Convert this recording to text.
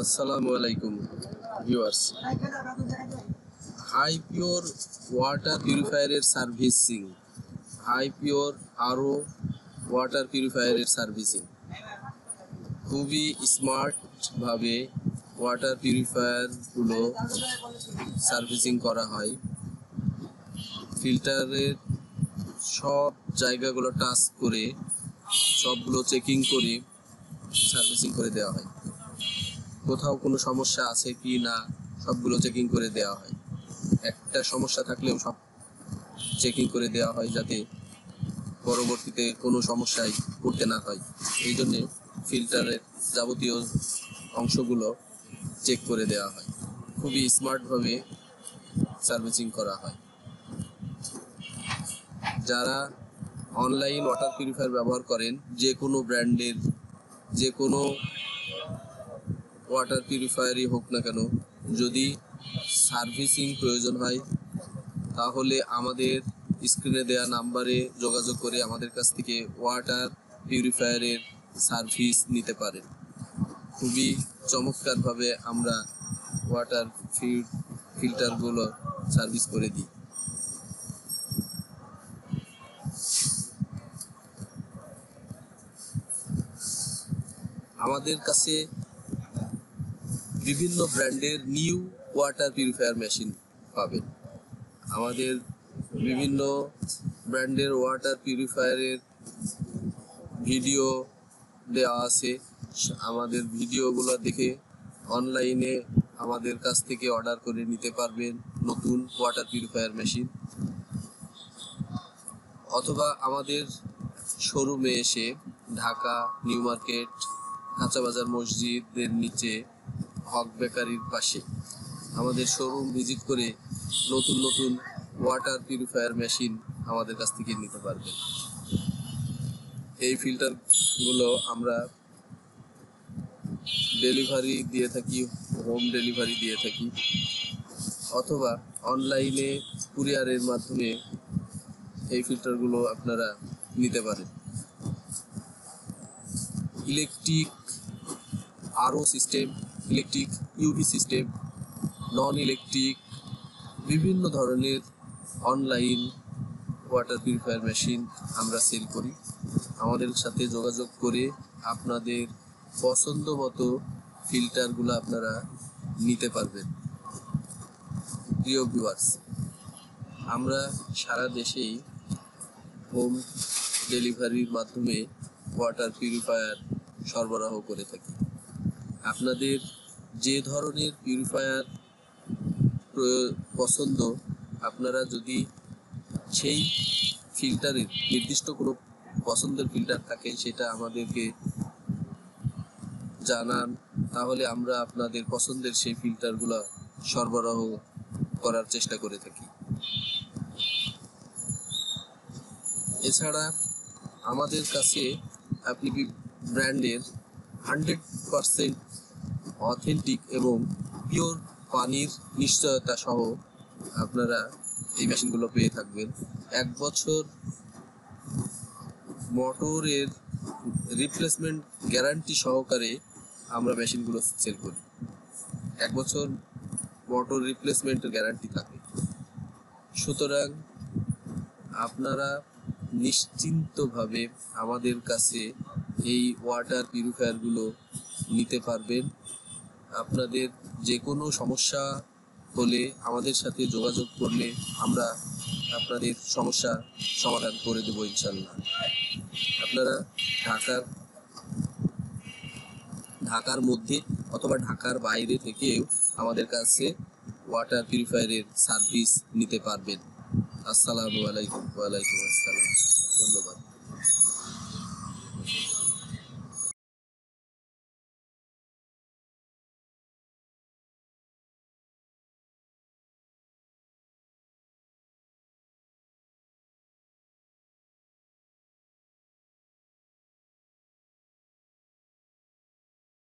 আসসালামু আলাইকুম viewers. Hi Pure water পিউরিফায়ারের সার্ভিসিং, হাই পিওর আরও ওয়াটার পিউরিফায়ারের সার্ভিসিং খুবই স্মার্টভাবে ওয়াটার পিউরিফায়ারগুলো সার্ভিসিং করা হয়। ফিল্টারের সব জায়গাগুলো টাচ করে সবগুলো চেকিং করে সার্ভিসিং করে দেওয়া হয়। কোথাও কোনো সমস্যা আছে কি না সবগুলো চেকিং করে দেওয়া হয়। একটা সমস্যা থাকলেও সব চেকিং করে দেওয়া হয় যাতে পরবর্তীতে কোনো সমস্যায় পড়তে না হয়। এই জন্যে ফিল্টারের যাবতীয় অংশগুলো চেক করে দেওয়া হয়। খুবই স্মার্টভাবে সার্ভিসিং করা হয়। যারা অনলাইন ওয়াটার পিউরিফায়ার ব্যবহার করেন, যে কোনো ব্র্যান্ডের যে কোনো ওয়াটার পিউরিফায়ারই হোক না কেন, যদি সার্ভিসিং প্রয়োজন হয় তাহলে আমাদের স্ক্রিনে দেওয়া নাম্বারে যোগাযোগ করে আমাদের কাছ থেকে ওয়াটার পিউরিফায়ারের সার্ভিস নিতে পারেন। খুবই চমৎকারভাবে আমরা ওয়াটার ফিল্টারগুলো সার্ভিস করে দিই। আমাদের কাছে বিভিন্ন ব্র্যান্ডের নিউ ওয়াটার পিউরিফায়ার মেশিন পাবেন। আমাদের বিভিন্ন ব্র্যান্ডের ওয়াটার পিউরিফায়ারের ভিডিও দেওয়া আছে। আমাদের ভিডিওগুলো দেখে অনলাইনে আমাদের কাছ থেকে অর্ডার করে নিতে পারবেন নতুন ওয়াটার পিউরিফায়ার মেশিন, অথবা আমাদের শোরুমে এসে ঢাকা নিউ মার্কেট, কাঁচাবাজার মসজিদের নিচে হক বেকারির পাশে আমাদের শোরুম ভিজিট করে নতুন নতুন ওয়াটার পিউরিফায়ার মেশিন আমাদের কাছ থেকে নিতে পারবেন। এই ফিল্টারগুলো আমরা ডেলিভারি দিয়ে থাকি, হোম ডেলিভারি দিয়ে থাকি, অথবা অনলাইনে কুরিয়ারের মাধ্যমে এই ফিল্টারগুলো আপনারা নিতে পারেন। ইলেকট্রিক আরও সিস্টেম, ইলেকট্রিক ইউভি সিস্টেম, নন ইলেকট্রিক বিভিন্ন ধরনের অনলাইন ওয়াটার পিউরিফায়ার মেশিন আমরা সেল করি। আমাদের সাথে যোগাযোগ করে আপনাদের পছন্দ মতো ফিল্টারগুলো আপনারা নিতে পারবেন। প্রিয় ভিউয়ার্স, আমরা সারা দেশেই হোম ডেলিভারির মাধ্যমে ওয়াটার পিউরিফায়ার সরবরাহ করে থাকি। আপনাদের যে ধরনের পিউরিফায়ার পছন্দ, আপনারা যদি সেই ফিল্টারের নির্দিষ্ট কোনো পছন্দের ফিল্টার থাকে সেটা আমাদেরকে জানান, তাহলে আমরা আপনাদের পছন্দের সেই ফিল্টারগুলো সরবরাহ করার চেষ্টা করে থাকি। এছাড়া আমাদের কাছে আপনি ব্র্যান্ডের 100% অথেন্টিক এবং পিওর পানির নিশ্চয়তা সহ আপনারা এই মেশিনগুলো পেয়ে থাকবেন। 1 বছর মোটরের রিপ্লেসমেন্ট গ্যারান্টি সহকারে আমরা মেশিনগুলো সেল করি। 1 বছর মোটর রিপ্লেসমেন্টের গ্যারান্টি থাকে। সুতরাং আপনারা নিশ্চিন্তভাবে আমাদের কাছে এই ওয়াটার পিউরিফায়ারগুলো নিতে পারবেন। আপনাদের যে কোনো সমস্যা হলে আমাদের সাথে যোগাযোগ করলে আমরা আপনাদের সমস্যা সমাধান করে দেবো ইনশাল্লাহ। আপনারা ঢাকার মধ্যে অথবা ঢাকার বাইরে থেকেও আমাদের কাছে ওয়াটার পিউরিফায়ারের সার্ভিস নিতে পারবেন। আসসালামু আলাইকুম। ওয়ালাইকুম আসসালাম।